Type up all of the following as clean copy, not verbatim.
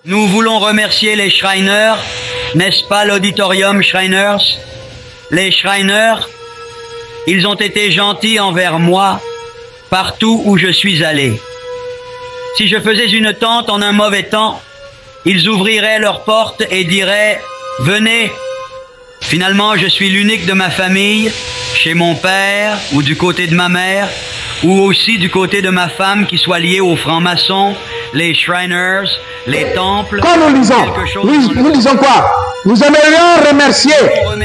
Nous voulons remercier les Shriners, n'est-ce pas l'auditorium Shriners? Les Shriners, ils ont été gentils envers moi partout où je suis allé. Si je faisais une tente en un mauvais temps, ils ouvriraient leurs portes et diraient « Venez ». Finalement, je suis l'unique de ma famille, chez mon père ou du côté de ma mère, ou aussi du côté de ma femme qui soit liée aux francs-maçons, les Shriners, les temples. Quand nous lisons, nous disons quoi? Nous aimerions remercier,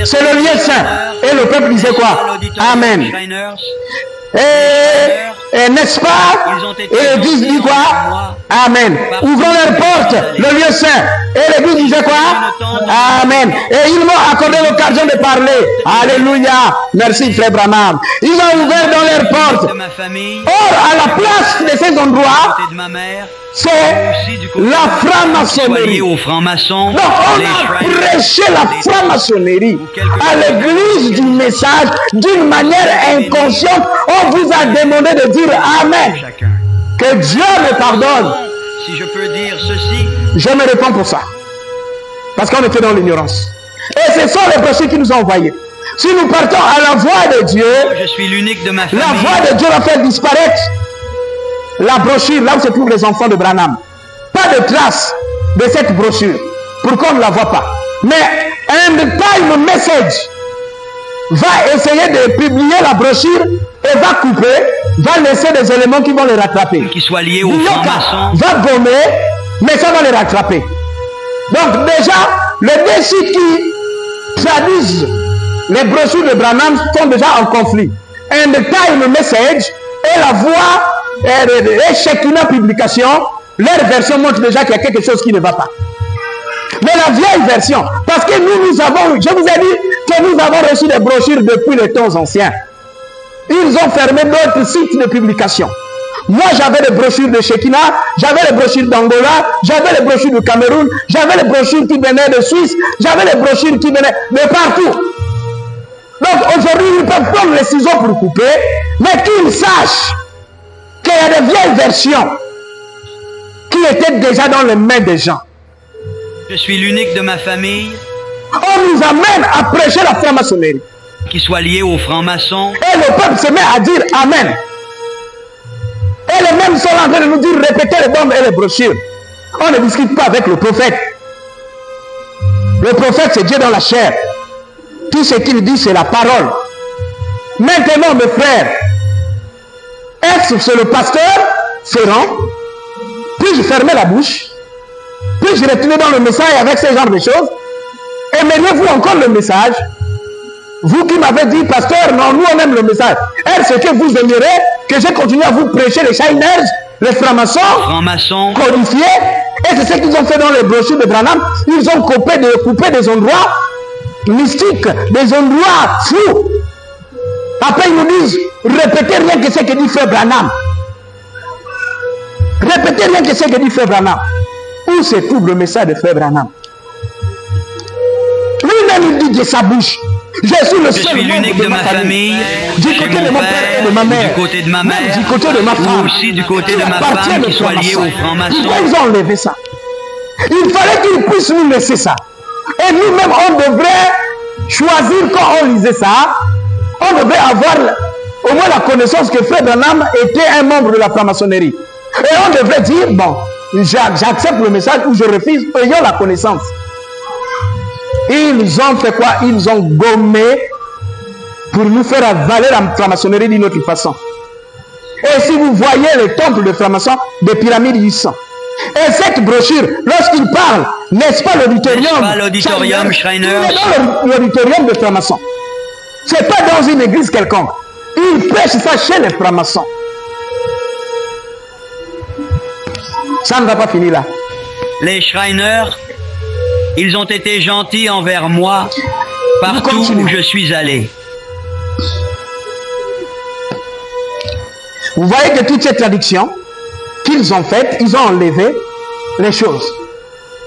c'est le lieu saint. Et le peuple disait quoi? Amen. Et n'est-ce pas? Et l'Église dit quoi? Amen. Ouvrons leurs portes, le lieu saint. Et l'Église disait quoi? Amen. Et ils m'ont accordé l'occasion de parler. Alléluia. Merci frère Branham. Ils ont ouvert dans leurs portes. Or, à la place de ces endroits, c'est la franc-maçonnerie. Donc on a prêché la franc-maçonnerie à l'église du message d'une manière inconsciente. On vous a demandé de dire Amen. Que Dieu me pardonne. Si je peux dire ceci, je me réponds pour ça. Parce qu'on était dans l'ignorance. Et ce sont les brochures qui nous ont envoyés. Si nous partons à la voix de Dieu, je suis l'unique de ma famille. La voix de Dieu va faire disparaître la brochure, là où se trouvent les enfants de Branham. Pas de trace de cette brochure, pour qu'on ne la voit pas. Mais un time message va essayer de publier la brochure et va couper, va laisser des éléments qui vont les rattraper. Qui soient liés aux francs-maçons. Va bomber, mais ça va les rattraper. Donc déjà, les deux sites qui traduisent les brochures de Branham sont déjà en conflit. Un time message et la voix et Shekinah publication, leur version montre déjà qu'il y a quelque chose qui ne va pas. Mais la vieille version, parce que nous avons, je vous ai dit que nous avons reçu des brochures depuis les temps anciens. Ils ont fermé d'autres sites de publication. Moi, j'avais les brochures de Shekinah, j'avais les brochures d'Angola, j'avais les brochures du Cameroun, j'avais les brochures qui venaient de Suisse, j'avais les brochures qui venaient de partout. Donc aujourd'hui, ils peuvent prendre les ciseaux pour couper, mais qu'ils sachent qu'il y a des vieilles versions qui étaient déjà dans les mains des gens. Je suis l'unique de ma famille. On nous amène à prêcher la franc-maçonnerie. Qui soit lié aux francs-maçons. Et le peuple se met à dire Amen. Et les mêmes sont en train de nous dire répétez les bombes et les brochures. On ne discute pas avec le prophète. Le prophète, c'est Dieu dans la chair. Tout ce qu'il dit, c'est la parole. Maintenant, mes frères, est-ce que c'est le pasteur Ferrand? Puis-je fermer la bouche? Puis-je retourner dans le message avec ce genre de choses? Aimeriez-vous encore le message? Vous qui m'avez dit, pasteur, non, nous on aime le message. Est-ce que vous aimeriez que je continue à vous prêcher les Shriners, les francs-maçons, codifiés? Et c'est ce qu'ils ont fait dans les brochures de Branham. Ils ont coupé des endroits mystiques, des endroits fous. Après ils nous disent, répétez rien que ce que dit Frère Branham. Répétez rien que ce que dit Frère Branham. Où se trouve le message de Frère Branham? Lui-même il dit de sa bouche. Je suis le seul l'unique de ma famille, du côté de mon père et de ma mère, du côté de ma mère, du côté de ma femme, aussi du côté de ma femme qui soit liée aux francs-maçons. Pourquoi ils ont enlevé ça? Il fallait qu'ils puissent nous laisser ça. Et nous-mêmes, on devrait choisir quand on lisait ça, on devrait avoir au moins la connaissance que Frère Branham était un membre de la franc-maçonnerie. Et on devrait dire, bon, j'accepte le message ou je refuse, ayant la connaissance. Ils ont fait quoi? Ils ont gommé pour nous faire avaler la franc-maçonnerie d'une autre façon. Et si vous voyez les temples de francs-maçons, des pyramides, ils sont. Et cette brochure, lorsqu'il parle, n'est-ce pas l'auditorium Shriners? Il est dans l'auditorium des francs-maçons. Ce n'est pas dans une église quelconque. Il prêche ça chez les francs-maçons. Ça ne va pas finir là. Les Shriners, ils ont été gentils envers moi partout où je suis allé. Vous voyez que toutes ces traductions qu'ils ont faites, ils ont enlevé les choses.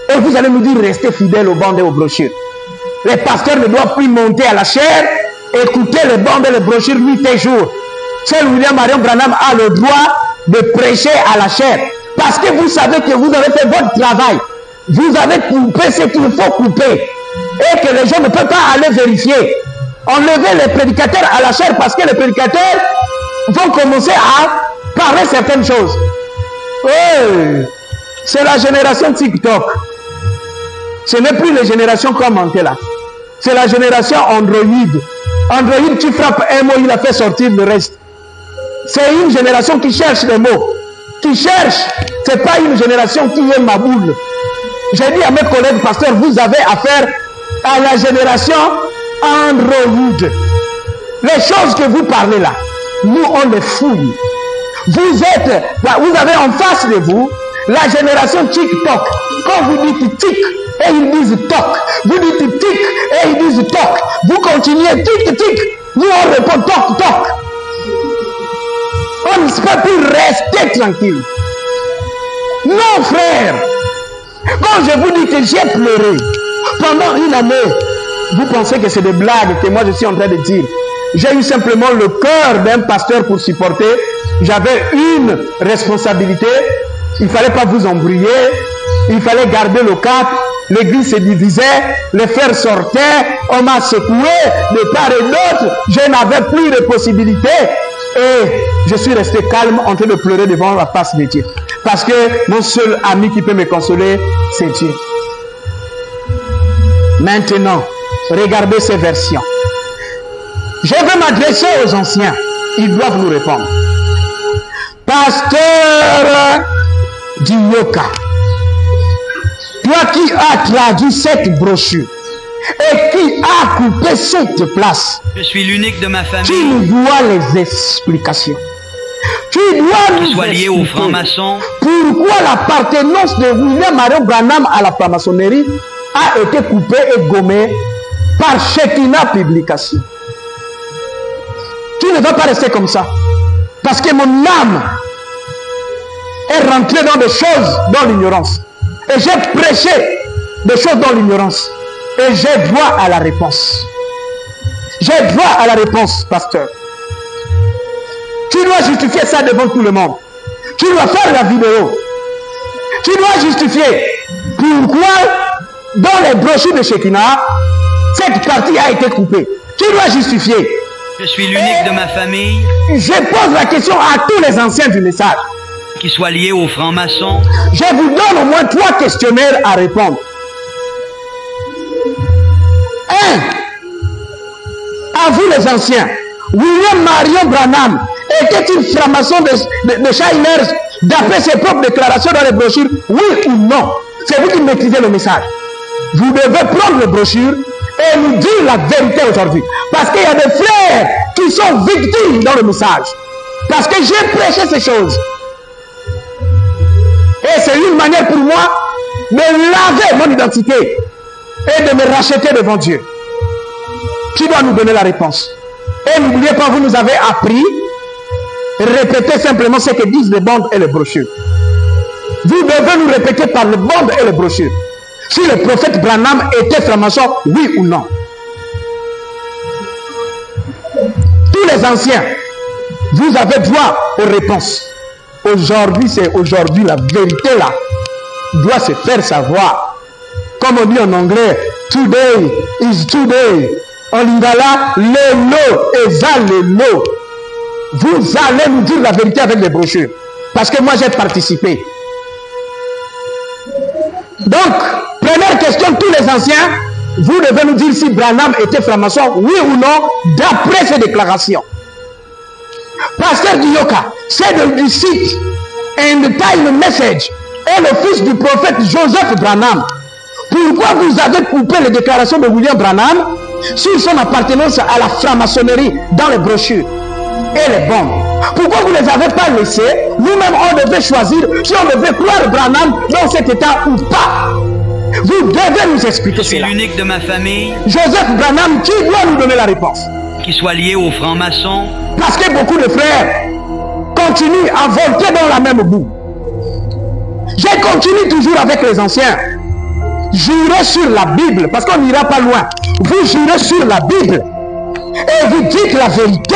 Et vous allez nous dire, restez fidèles aux bandes et aux brochures. Les pasteurs ne doivent plus monter à la chair, écouter les bandes et les brochures nuit et jour. Seul William Marion Branham a le droit de prêcher à la chair. Parce que vous savez que vous avez fait votre travail. vous avez coupé ce qu'il faut couper et que les gens ne peuvent pas aller vérifier. Enlevez les prédicateurs à la chair parce que les prédicateurs vont commencer à parler certaines choses. Oui, c'est la génération TikTok. Ce n'est plus les générations commentées là. C'est la génération Android. Android, tu frappes un mot, il a fait sortir le reste. C'est une génération qui cherche les mots. Qui cherche. Ce n'est pas une génération qui est ma boule. J'ai dit à mes collègues pasteurs, vous avez affaire à la génération Android. Les choses que vous parlez là, nous on les fouille. Vous avez en face de vous la génération TikTok. Quand vous dites tic, et ils disent toc. Vous dites tic, et ils disent toc. Vous continuez tic, tic. Nous on répond toc, toc. On ne peut plus rester tranquille. Non, frère. Quand je vous dis que j'ai pleuré pendant une année, vous pensez que c'est des blagues que moi je suis en train de dire. J'ai eu simplement le cœur d'un pasteur pour supporter. J'avais une responsabilité. Il ne fallait pas vous embrouiller. Il fallait garder le cap. L'église se divisait. Les frères sortaient. On m'a secoué de part et d'autre. Je n'avais plus de possibilités. Et je suis resté calme en train de pleurer devant la face de Dieu. Parce que mon seul ami qui peut me consoler, c'est Dieu. Maintenant, regardez ces versions. Je vais m'adresser aux anciens. Ils doivent nous répondre. Pasteur Dioka, toi qui as traduit cette brochure et qui a coupé cette place, je suis l'unique de ma famille. Tu nous dois les explications. Tu dois nous expliquer aux francs-maçons pourquoi l'appartenance de William Marion Branham à la franc-maçonnerie a été coupée et gommée par Shekinah Publication. Tu ne vas pas rester comme ça. Parce que mon âme est rentrée dans des choses dans l'ignorance. Et j'ai prêché des choses dans l'ignorance. Et j'ai droit à la réponse. J'ai droit à la réponse, pasteur. Tu dois justifier ça devant tout le monde. Tu dois faire la vidéo. Tu dois justifier pourquoi dans les brochures de Shekinah, cette partie a été coupée. Tu dois justifier. Je suis l'unique de ma famille. Je pose la question à tous les anciens du message. Qui soient liés aux francs-maçons. Je vous donne au moins 3 questionnaires à répondre. 1. À vous les anciens, William Marion Branham était-il franc-maçon de Shiners d'après ses propres déclarations dans les brochures? Oui ou non? C'est vous qui maîtrisez le message. Vous devez prendre les brochures et nous dire la vérité aujourd'hui. Parce qu'il y a des frères qui sont victimes dans le message. Parce que j'ai prêché ces choses. Et c'est une manière pour moi de laver mon identité et de me racheter devant Dieu. Qui doit nous donner la réponse? Et n'oubliez pas, vous nous avez appris, répétez simplement ce que disent les bandes et les brochures. Vous devez nous répéter par les bandes et les brochures si le prophète Branham était franc-maçon, oui ou non. Tous les anciens, vous avez droit aux réponses. Aujourd'hui, c'est aujourd'hui, la vérité là doit se faire savoir. Comme on dit en anglais, today is today. En lingala, le eza le. Vous allez nous dire la vérité avec les brochures. Parce que moi j'ai participé. Donc, première question, tous les anciens, vous devez nous dire si Branham était franc-maçon, oui ou non, d'après ces déclarations. Pasteur Dioka, c'est du site And Time Message est le fils du prophète Joseph Branham. Pourquoi vous avez coupé les déclarations de William Branham sur son appartenance à la franc-maçonnerie dans les brochures et les bombes? Pourquoi vous ne les avez pas laissés? Nous-mêmes, on devait choisir si on devait croire Branham dans cet état ou pas. Vous devez nous expliquer cela. Je suis l'unique de ma famille. Joseph Branham, qui doit nous donner la réponse? Qui soit lié aux francs-maçons. Parce que beaucoup de frères continuent à volter dans la même boue. Je continue toujours avec les anciens. Jurez sur la Bible, parce qu'on n'ira pas loin. Vous jurez sur la Bible et vous dites la vérité.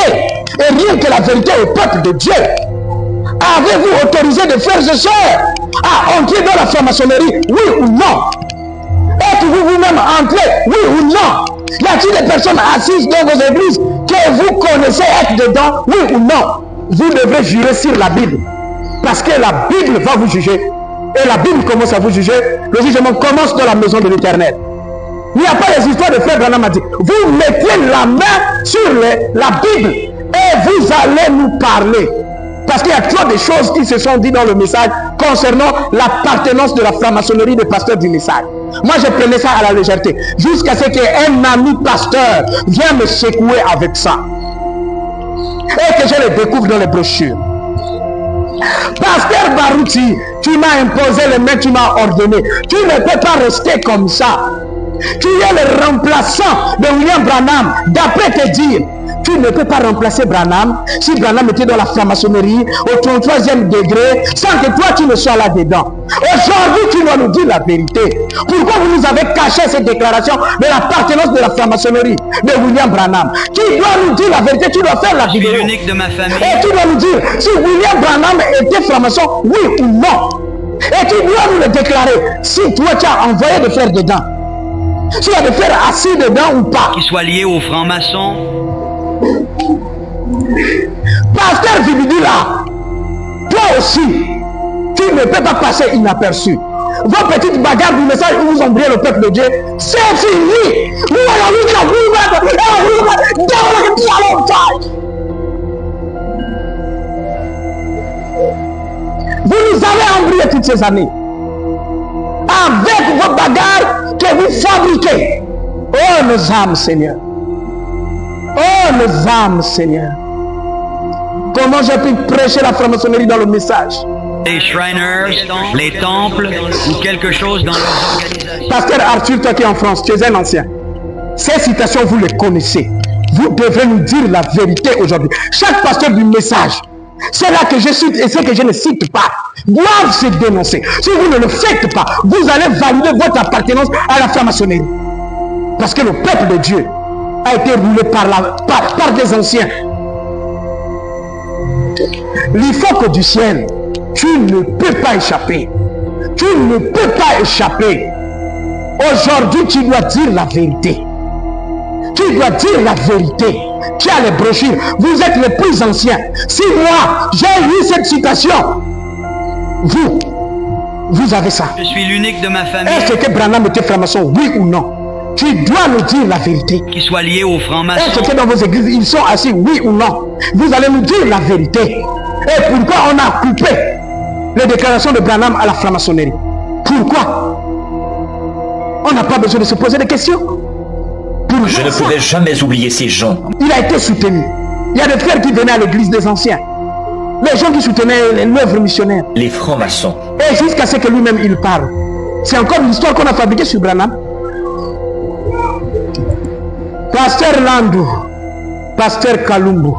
Et rien que la vérité au peuple de Dieu. Avez-vous autorisé des frères et sœurs à entrer dans la franc-maçonnerie, oui ou non? oui ou non? Y a-t-il des personnes assises dans vos églises que vous connaissez être dedans, oui ou non? Vous devrez jurer sur la Bible. Parce que la Bible va vous juger. Et la Bible commence à vous juger. Le jugement commence dans la maison de l'Éternel. Il n'y a pas les histoires de frère Branham a dit. Vous mettez la main sur la Bible et vous allez nous parler. Parce qu'il y a trop de choses qui se sont dites dans le message concernant l'appartenance de la franc-maçonnerie des pasteurs du message. Moi, je prenais ça à la légèreté. Jusqu'à ce qu'un ami pasteur vienne me secouer avec ça. Et que je le découvre dans les brochures. Pasteur Barouti, tu m'as imposé les mains, tu m'as ordonné. Tu ne peux pas rester comme ça. Tu es le remplaçant de William Branham, d'après tes dires. Tu ne peux pas remplacer Branham si Branham était dans la franc-maçonnerie au 33e degré sans que toi tu ne sois là-dedans. Aujourd'hui, tu dois nous dire la vérité. Pourquoi vous nous avez caché cette déclaration de l'appartenance de la franc-maçonnerie de William Branham? Tu dois nous dire la vérité, tu dois faire la vidéo. Je suis l'unique de ma famille. Et tu dois nous dire si William Branham était franc-maçon, oui ou non. Et tu dois nous le déclarer si toi tu as envoyé des frères dedans. Si tu as des frères assis dedans ou pas. Qui soit lié aux francs-maçons. Pasteur Vibidila, toi aussi, tu ne peux pas passer inaperçu. Vos petites bagarres du message où vous ombriez le peuple de Dieu, c'est fini. Vous nous avez embrouillé toutes ces années. Avec vos bagarres que vous fabriquez. Oh, nos âmes, Seigneur. Oh, nos âmes, Seigneur. Comment j'ai pu prêcher la franc-maçonnerie dans le message? Les Shriners, les temples ou quelque chose dans leurs organisations. Pasteur Arthur, toi qui es en France, tu es un ancien. Ces citations, vous les connaissez. Vous devrez nous dire la vérité aujourd'hui. Chaque pasteur du message, c'est là que je cite et ceux que je ne cite pas, doivent se dénoncer. Si vous ne le faites pas, vous allez valider votre appartenance à la franc-maçonnerie. Parce que le peuple de Dieu a été roulé par des anciens. L'IFOC du ciel, tu ne peux pas échapper. Tu ne peux pas échapper. Aujourd'hui, tu dois dire la vérité. Tu dois dire la vérité. Tu as les brochures. Vous êtes les plus anciens. Si moi, j'ai lu cette citation, vous avez ça. Je suis l'unique de ma famille. Est-ce que Branham était franc-maçon, oui ou non? Tu dois nous dire la vérité. Qui soit lié aux francs-maçons. Est-ce que dans vos églises, ils sont assis, oui ou non? Vous allez nous dire la vérité. Et pourquoi on a coupé les déclarations de Branham à la franc-maçonnerie? Pourquoi? On n'a pas besoin de se poser des questions. Pourquoi? Je ne pourrai jamais oublier ces gens. Il a été soutenu. Il y a des frères qui venaient à l'église des anciens. Les gens qui soutenaient l'œuvre missionnaire. Les francs-maçons. Et jusqu'à ce que lui-même il parle. C'est encore l'histoire qu'on a fabriquée sur Branham. Pasteur Landou, Pasteur Kalumbu,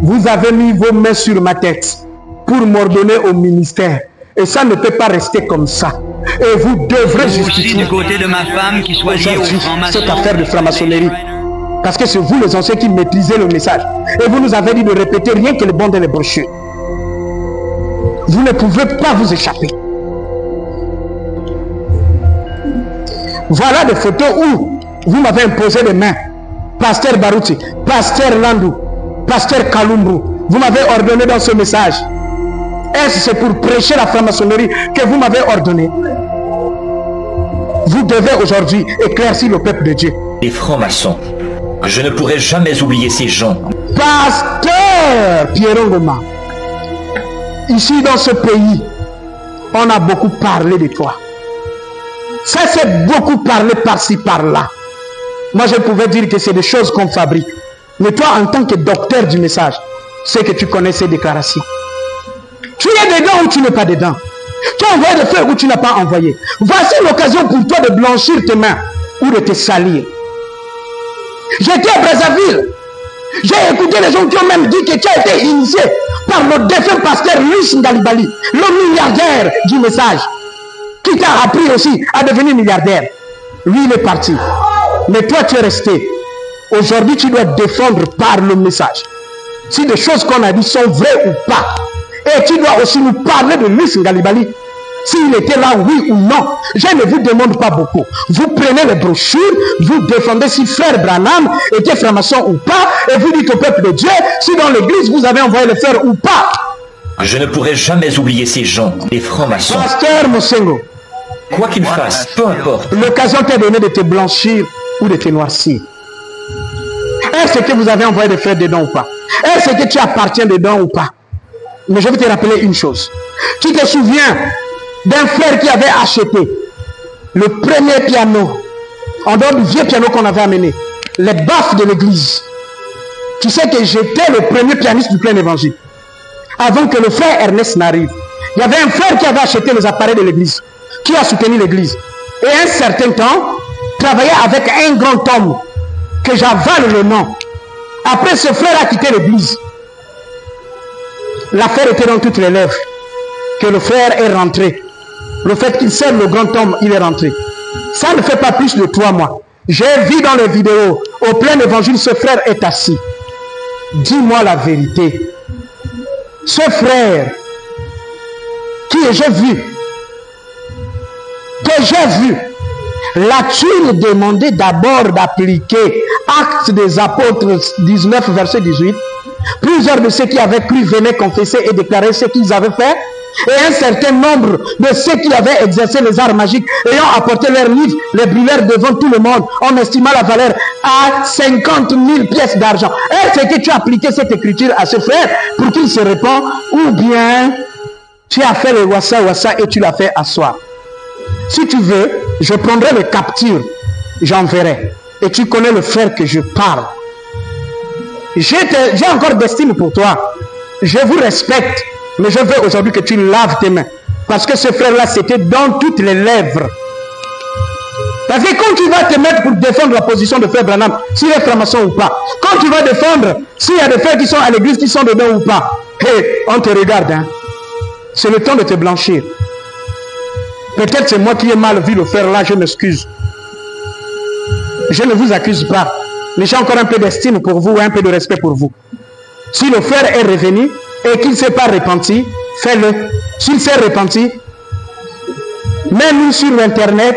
vous avez mis vos mains sur ma tête pour m'ordonner au ministère. Et ça ne peut pas rester comme ça. Et vous devrez justifier du côté de ma femme qui soit liée aux francs-maçons. cette affaire de franc-maçonnerie. Parce que c'est vous les anciens qui maîtrisez le message. Et vous nous avez dit de répéter rien que le bon de les brochures. Vous ne pouvez pas vous échapper. Voilà des photos où vous m'avez imposé les mains. Pasteur Barouti, Pasteur Landou, Pasteur Kalumbu, vous m'avez ordonné dans ce message. Est-ce que c'est pour prêcher la franc-maçonnerie que vous m'avez ordonné? Vous devez aujourd'hui éclaircir le peuple de Dieu. Les francs-maçons. Je ne pourrai jamais oublier ces gens. Pasteur Pierre Ngoma, ici dans ce pays, on a beaucoup parlé de toi. Ça s'est beaucoup parlé par-ci, par-là. Moi, je pouvais dire que c'est des choses qu'on fabrique. Mais toi, en tant que docteur du message, c'est que tu connais ces déclarations. Tu es dedans ou tu n'es pas dedans? Tu as envoyé des fleurs ou tu n'as pas envoyé? Voici l'occasion pour toi de blanchir tes mains ou de te salir. J'étais à Brazzaville. J'ai écouté les gens qui ont même dit que tu as été initié par le défunt pasteur Luis Ngalibali, le milliardaire du message, qui t'a appris aussi à devenir milliardaire. Lui, il est parti. Mais toi, tu es resté. Aujourd'hui, tu dois défendre par le message. Si des choses qu'on a dit sont vraies ou pas. Et tu dois aussi nous parler de Luis Ngalibali. s'il était là, oui ou non. Je ne vous demande pas beaucoup. Vous prenez les brochures, vous défendez si frère Branham était franc-maçon ou pas, et vous dites au peuple de Dieu si dans l'église vous avez envoyé le frère ou pas. Je ne pourrai jamais oublier ces gens, les francs-maçons. Pasteur Mosengo, Quoi qu'ils fassent, peu importe. l'occasion t'est donnée de te blanchir ou de te noircir. Est-ce que vous avez envoyé le frère dedans ou pas? Est-ce que tu appartiens dedans ou pas? Mais je vais te rappeler une chose. Tu te souviens d'un frère qui avait acheté le premier piano, en dehors du vieux piano qu'on avait amené, les baffes de l'église. Tu sais que j'étais le premier pianiste du plein évangile. Avant que le frère Ernest n'arrive, il y avait un frère qui avait acheté les appareils de l'église, qui a soutenu l'église. Et un certain temps, travaillait avec un grand homme, que j'avale le nom. Après, ce frère a quitté l'église. L'affaire était dans toutes les lèvres, que le frère est rentré. Le fait qu'il serve le grand homme, il est rentré. Ça ne fait pas plus de 3 mois. J'ai vu dans les vidéos, au plein évangile, ce frère est assis. Dis-moi la vérité. Ce frère, que j'ai vu, l'as-tu demandé d'abord d'appliquer Actes des Apôtres 19, verset 18? Plusieurs de ceux qui avaient cru venaient confesser et déclarer ce qu'ils avaient fait. Et un certain nombre de ceux qui avaient exercé les arts magiques, ayant apporté leurs livres, les brûlèrent devant tout le monde, en estimant la valeur à 50 000 pièces d'argent. Est-ce que tu as appliqué cette écriture à ce frère pour qu'il se répand, ou bien tu as fait le wassa et tu l'as fait asseoir? Si tu veux, je prendrai le capture, j'enverrai. Et tu connais le frère que je parle. J'ai encore d'estime pour toi. Je vous respecte. Mais je veux aujourd'hui que tu laves tes mains. Parce que ce frère-là, c'était dans toutes les lèvres. Parce que quand tu vas te mettre pour défendre la position de frère Branham, s'il est franc-maçon ou pas, quand tu vas défendre s'il y a des frères qui sont à l'église, qui sont dedans ou pas, hey, on te regarde. Hein. C'est le temps de te blanchir. Peut-être c'est moi qui ai mal vu le frère là, je m'excuse. Je ne vous accuse pas. Mais j'ai encore un peu d'estime pour vous, un peu de respect pour vous. Si le frère est revenu, et qu'il ne s'est pas repenti, fais-le. S'il s'est repenti, mets-nous sur Internet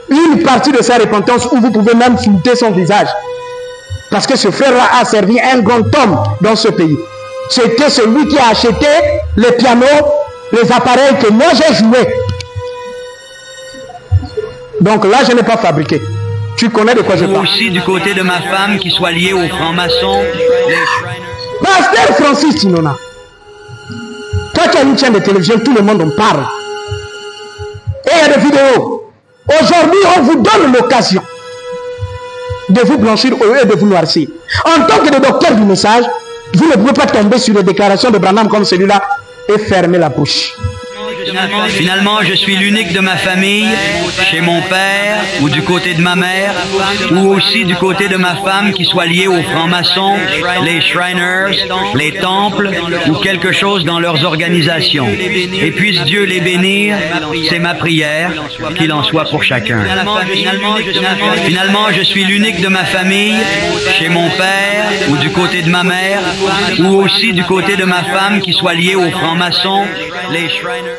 une partie de sa repentance où vous pouvez même flouter son visage. Parce que ce frère-là a servi un grand homme dans ce pays. C'était celui qui a acheté les pianos, les appareils que moi j'ai joués. Donc là, je n'ai pas fabriqué. Tu connais de quoi je parle. Aussi du côté de ma femme qui soit liée aux francs-maçons. Pasteur Francis Tinona, toi qui as une chaîne de télévision, tout le monde en parle. Et il y a des vidéos. Aujourd'hui, on vous donne l'occasion de vous blanchir au lieu de vous noircir. En tant que docteur du message, vous ne pouvez pas tomber sur les déclarations de Branham comme celui-là et fermer la bouche. Finalement, je suis l'unique de ma famille, chez mon père, ou du côté de ma mère, ou aussi du côté de ma femme qui soit liée aux francs-maçons, les Shriners, les temples, ou quelque chose dans leurs organisations. Et puisse Dieu les bénir, c'est ma prière, qu'il en soit pour chacun. Finalement, je suis l'unique de ma famille, chez mon père, ou du côté de ma mère, ou aussi du côté de ma femme qui soit liée aux francs-maçons, les Shriners.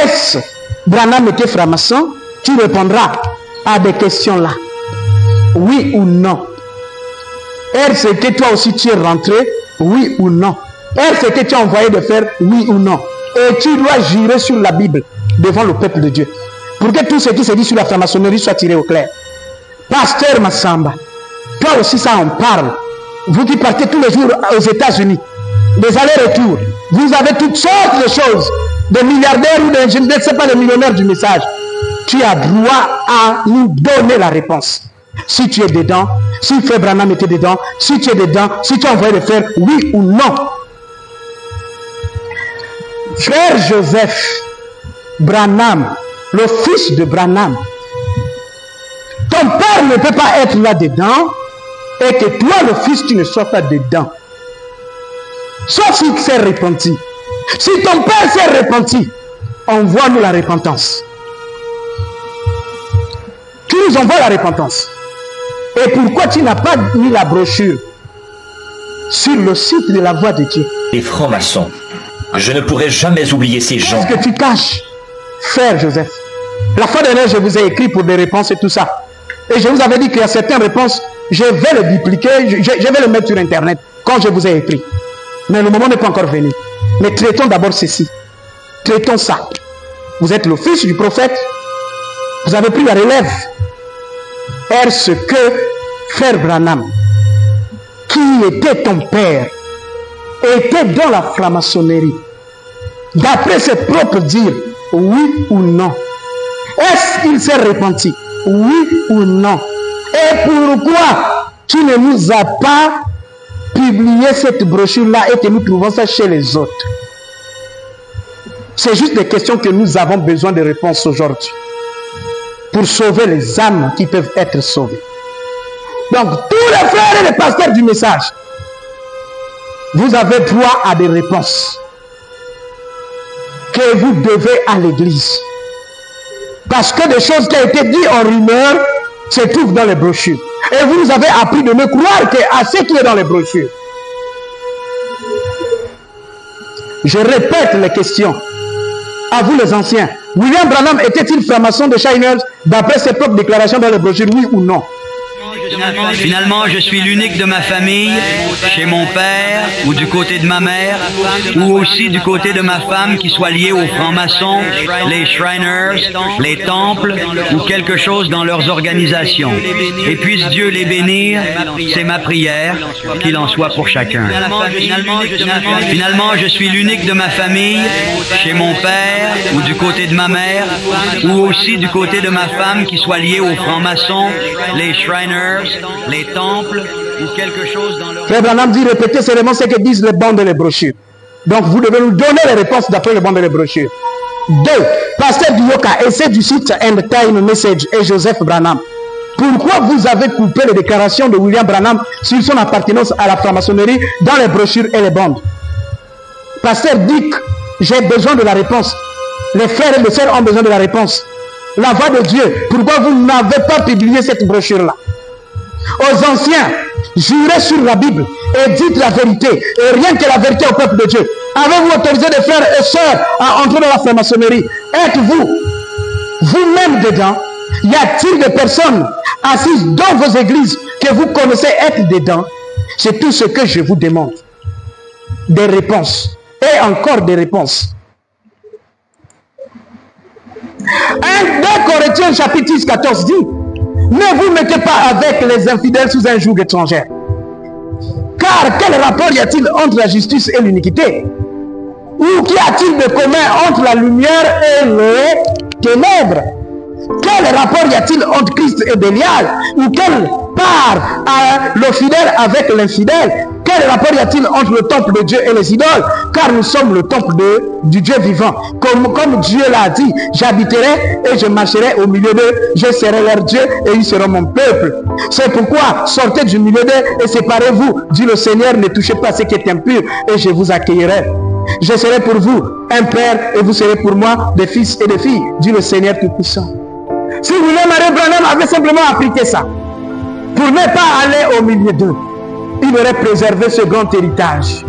Est-ce Branham était franc-maçon? Tu répondras à des questions là. Oui ou non? Est-ce que toi aussi tu es rentré? Oui ou non? Est-ce que tu as envoyé de faire? Oui ou non? Et tu dois jurer sur la Bible devant le peuple de Dieu. Pour que tout ce qui se dit sur la franc-maçonnerie soit tiré au clair. Pasteur Massamba, toi aussi ça en parle. Vous qui partez tous les jours aux États-Unis, des allers-retours, vous avez toutes sortes de choses. Des milliardaires ou je ne sais pas, des millionnaires du message. Tu as droit à nous donner la réponse. Si tu es dedans, si Frère Branham était dedans, si tu es dedans, si tu as envoyé le faire, oui ou non. Frère Joseph Branham, le fils de Branham, ton père ne peut pas être là-dedans et que toi, le fils, tu ne sois pas dedans. Sauf s'il s'est repenti. Si ton père s'est repenti, envoie-nous la repentance. Tu nous envoies la repentance. Et pourquoi tu n'as pas mis la brochure sur le site de la Voix de Dieu? Les francs-maçons. Je ne pourrai jamais oublier ces gens. Qu'est-ce que tu caches, frère Joseph? La fois dernière, je vous ai écrit pour des réponses et tout ça. Et je vous avais dit qu'il y a certaines réponses, je vais les dupliquer, je vais les mettre sur Internet quand je vous ai écrit. Mais le moment n'est pas encore venu. Mais traitons d'abord ceci. Traitons ça. Vous êtes le fils du prophète. Vous avez pris la relève. Est-ce que frère Branham, qui était ton père, était dans la franc-maçonnerie, d'après ses propres dires, oui ou non? Est-ce qu'il s'est repenti? Oui ou non? Et pourquoi tu ne nous as pas publié cette brochure-là et que nous trouvons ça chez les autres? C'est juste des questions que nous avons besoin de réponses aujourd'hui pour sauver les âmes qui peuvent être sauvées. Donc, tous les frères et les pasteurs du message, vous avez droit à des réponses que vous devez à l'église. Parce que des choses qui ont été dites en rumeur se trouvent dans les brochures. Et vous avez appris de ne croire qu'à ce qui est dans les brochures. Je répète les questions. À vous les anciens. William Branham était-il franc-maçon de Shiners d'après ses propres déclarations dans les brochures, oui ou non? Finalement, je suis l'unique de ma famille, chez mon père, ou du côté de ma mère, ou aussi du côté de ma femme qui soit liée aux francs-maçons, les Shriners, les temples, ou quelque chose dans leurs organisations. Et puisse Dieu les bénir, c'est ma prière, qu'il en soit pour chacun. Finalement, je suis l'unique de ma famille, chez mon père, ou du côté de ma mère, ou aussi du côté de ma femme qui soit liée aux francs-maçons, les Shriners, les temples ou quelque chose dans leur... Frère Branham dit répétez seulement ce que disent les bandes et les brochures. Donc vous devez nous donner les réponses d'après les bandes et les brochures. 2. Pasteur Duyoka, essai du site End Time Message et Joseph Branham. Pourquoi vous avez coupé les déclarations de William Branham sur son appartenance à la franc-maçonnerie dans les brochures et les bandes? Pasteur Dick, j'ai besoin de la réponse. Les frères et les sœurs ont besoin de la réponse. La voix de Dieu, pourquoi vous n'avez pas publié cette brochure-là? Aux anciens, jurez sur la Bible et dites la vérité, et rien que la vérité au peuple de Dieu. Avez-vous autorisé des frères et sœurs à entrer dans la franc-maçonnerie? Êtes-vous vous-même dedans? Y a-t-il des personnes assises dans vos églises que vous connaissez être dedans? C'est tout ce que je vous demande. Des réponses. Et encore des réponses. 2 Corinthiens chapitre 10, 14 dit: ne vous mettez pas avec les infidèles sous un joug étranger. Car quel rapport y a-t-il entre la justice et l'iniquité? Ou qu'y a-t-il de commun entre la lumière et les ténèbres? Quel rapport y a-t-il entre Christ et Bélial? Ou quelle part a le fidèle avec l'infidèle? Quel rapport y a-t-il entre le temple de Dieu et les idoles? Car nous sommes le temple du Dieu vivant. Comme Dieu l'a dit, j'habiterai et je marcherai au milieu d'eux, je serai leur Dieu et ils seront mon peuple. C'est pourquoi sortez du milieu d'eux et séparez-vous, dit le Seigneur, ne touchez pas ce qui est impur et je vous accueillerai. Je serai pour vous un père et vous serez pour moi des fils et des filles, dit le Seigneur Tout-Puissant. Si William Branham avait simplement appliqué ça, pour ne pas aller au milieu d'eux, il aurait préservé ce grand héritage.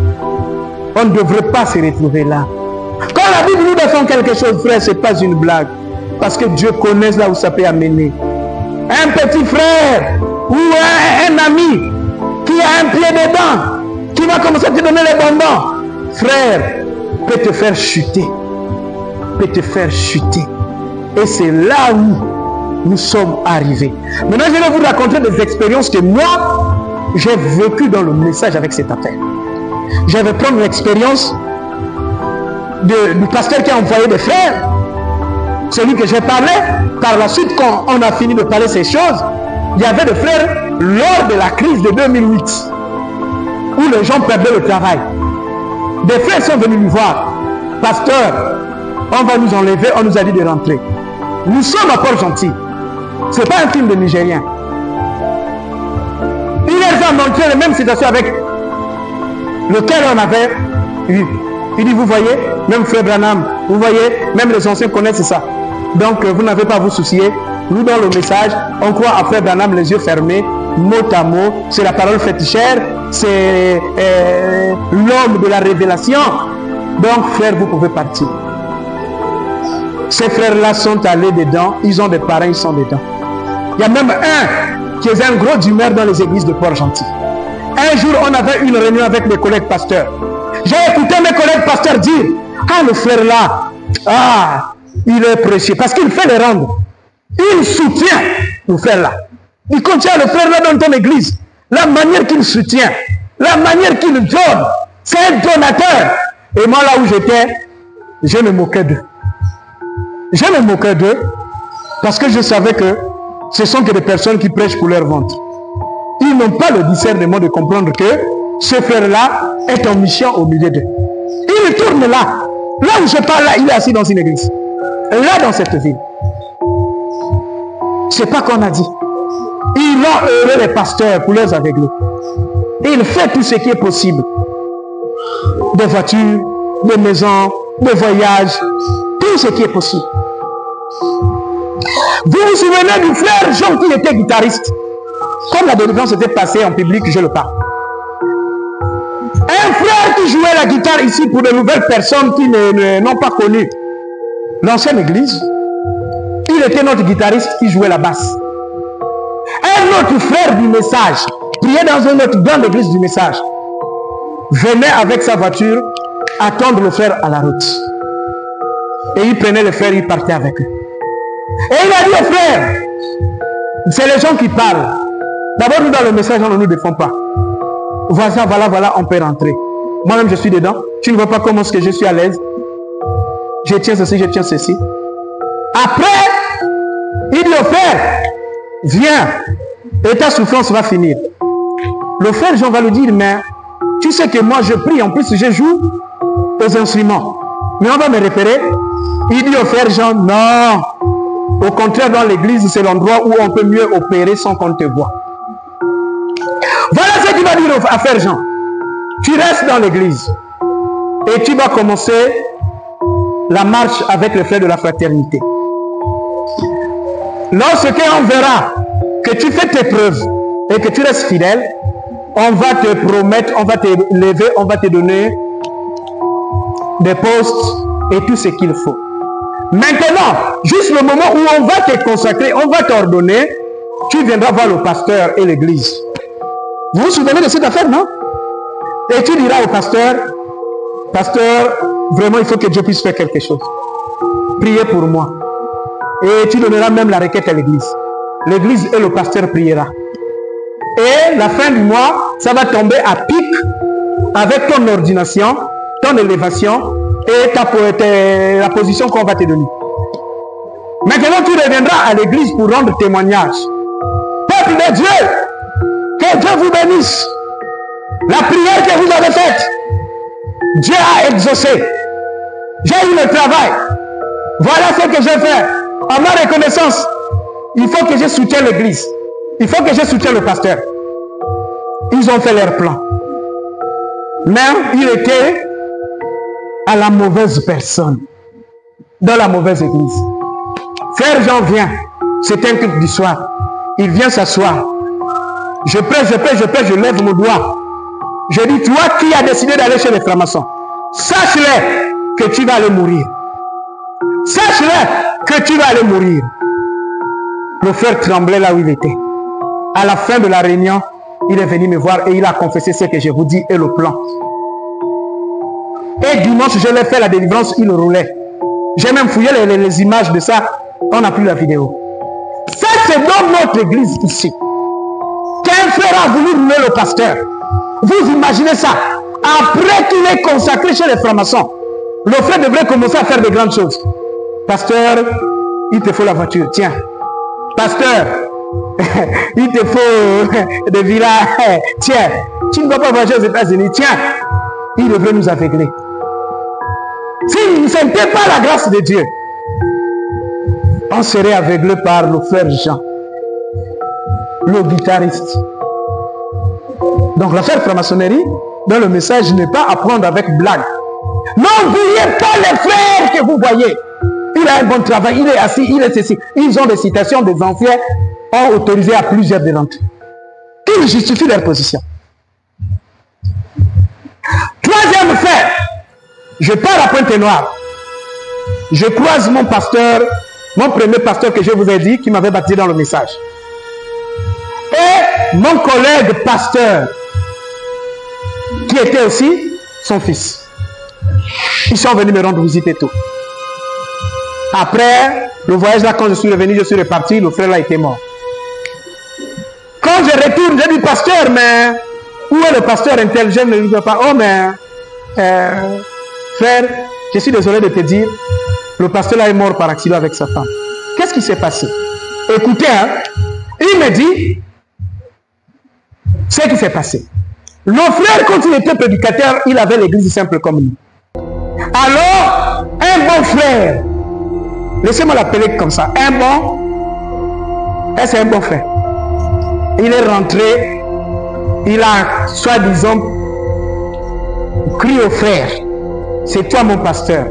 On ne devrait pas se retrouver là. Quand la Bible nous défend quelque chose, frère, ce n'est pas une blague. Parce que Dieu connaît là où ça peut amener. Un petit frère ou un ami qui a un pied dedans, qui va commencer à te donner les bonbons, frère, peut te faire chuter. Peut te faire chuter. Et c'est là où nous sommes arrivés. Maintenant, je vais vous raconter des expériences que moi, j'ai vécues dans le message avec cette affaire. Je vais prendre l'expérience du pasteur qui a envoyé des frères. Celui que j'ai parlé. Par la suite, quand on a fini de parler ces choses, il y avait des frères lors de la crise de 2008, où les gens perdaient le travail. Des frères sont venus nous voir. Pasteur, on va nous enlever, on nous a dit de rentrer. Nous sommes encore gentils. Ce n'est pas un film de Nigérien. Il les a montré la même situation avec lequel on avait eu. Il dit, vous voyez, même Frère Branham, vous voyez, même les anciens connaissent ça. Donc, vous n'avez pas à vous soucier. Nous, dans le message, on croit à Frère Branham les yeux fermés, mot à mot. C'est la parole faite chair, c'est l'homme de la révélation. Donc, frère, vous pouvez partir. Ces frères-là sont allés dedans. Ils ont des parents, ils sont dedans. Il y a même un qui est un gros d'humeur dans les églises de Port-Gentil. Un jour, on avait une réunion avec mes collègues pasteurs. J'ai écouté mes collègues pasteurs dire, ah, le frère là, ah, il est précieux. Parce qu'il fait les rendre. Il soutient le frère là. Il contient le frère là dans ton église. La manière qu'il soutient, la manière qu'il donne, c'est un donateur. Et moi là où j'étais, je me moquais d'eux. Je me moquais d'eux parce que je savais que ce sont que des personnes qui prêchent pour leur ventre. Ils n'ont pas le discernement de comprendre que ce frère-là est en mission au milieu d'eux. Il tourne là. Là où je parle, là, il est assis dans une église. Là, dans cette ville. C'est pas qu'on a dit. Il rend heureux les pasteurs pour leurs aveuglés. Il fait tout ce qui est possible. Des voitures, des maisons, des voyages, tout ce qui est possible. Vous vous souvenez du frère Jean qui était guitariste? Comme la délivrance était passée en public, je le parle. Un frère qui jouait la guitare ici pour de nouvelles personnes qui n'ont pas connu l'ancienne église. Il était notre guitariste qui jouait la basse. Un autre frère du message, priait dans une autre grande église du message, venait avec sa voiture attendre le frère à la route. Et il prenait le frère, il partait avec eux. Et il a dit au frère, c'est les gens qui parlent. D'abord, nous dans le message, on ne nous défend pas. Voilà, on peut rentrer. Moi-même, je suis dedans. Tu ne vois pas comment est-ce que je suis à l'aise. Je tiens ceci, je tiens ceci. Après, il dit au frère, viens, et ta souffrance va finir. Le frère Jean va lui dire, mais tu sais que moi je prie, en plus je joue aux instruments. Mais on va me repérer. Il dit au frère Jean, non. Au contraire, dans l'église, c'est l'endroit où on peut mieux opérer sans qu'on te voie. Voilà ce qu'il va dire à frère Jean. Tu restes dans l'église et tu vas commencer la marche avec le frère de la fraternité. Lorsqu'on verra que tu fais tes preuves et que tu restes fidèle, on va te promettre, on va te lever, on va te donner des postes et tout ce qu'il faut. Maintenant, juste le moment où on va te consacrer, on va t'ordonner, tu viendras voir le pasteur et l'église. Vous vous souvenez de cette affaire, non? Et tu diras au pasteur, pasteur, vraiment il faut que Dieu puisse faire quelque chose. Priez pour moi. Et tu donneras même la requête à l'église. L'église et le pasteur priera. Et la fin du mois, ça va tomber à pic avec ton ordination, ton élévation et la position qu'on va te donner. Maintenant, tu reviendras à l'église pour rendre témoignage. Peuple de Dieu, que Dieu vous bénisse. La prière que vous avez faite, Dieu a exaucé. J'ai eu le travail. Voilà ce que je fais. En ma reconnaissance, il faut que je soutienne l'église. Il faut que je soutienne le pasteur. Ils ont fait leur plan. Mais il était à la mauvaise personne. Dans la mauvaise église. Frère Jean vient. C'est un culte du soir. Il vient s'asseoir. Je prêche, je lève mon doigt. Je dis, toi qui as décidé d'aller chez les francs-maçons, sache-le que tu vas aller mourir. Sache-le que tu vas aller mourir. Le frère tremblait là où il était. À la fin de la réunion, il est venu me voir et il a confessé ce que je vous dis et le plan. Et dimanche, je l'ai fait la délivrance, il roulait. J'ai même fouillé les images de ça. On n'a plus la vidéo. Ça, c'est dans notre église ici. Qu'un frère a voulu rouler le pasteur. Vous imaginez ça. Après qu'il est consacré chez les francs-maçons, le frère devrait commencer à faire de grandes choses. Pasteur, il te faut la voiture. Tiens. Pasteur, il te faut des villas. Tiens. Tu ne vas pas voyager aux États-Unis. Tiens. Il devrait nous aveugler. Si ce n'était pas la grâce de Dieu, on serait aveuglé par le frère Jean, le guitariste. Donc l'affaire franc-maçonnerie, dans le message, n'est pas à prendre avec blague. N'oubliez pas les frères que vous voyez. Il a un bon travail, il est assis, il est ceci. Ils ont des citations des anciens, ont autorisé à plusieurs de l'entrée. Ils justifient leur position. Troisième fait, Je pars à Pointe-Noire. Je croise mon pasteur, mon premier pasteur que je vous ai dit, qui m'avait baptisé dans le message. Et mon collègue pasteur, qui était aussi son fils. Ils sont venus me rendre visite et tout. Après le voyage là, quand je suis revenu, je suis reparti, le frère là était mort. Quand je retourne, je dis, pasteur, mais où est le pasteur intelligent? Ne lui dis pas, oh mais, frère, je suis désolé de te dire, le pasteur là est mort par accident avec sa femme. Qu'est-ce qui s'est passé? Écoutez, hein, il me dit ce qui s'est passé. Le frère, quand il était prédicateur, il avait l'église simple comme nous. Alors, un bon frère, laissez-moi l'appeler comme ça, un bon, c'est un bon frère. Il est rentré, il a, soi-disant, crié au frère, c'est toi mon pasteur.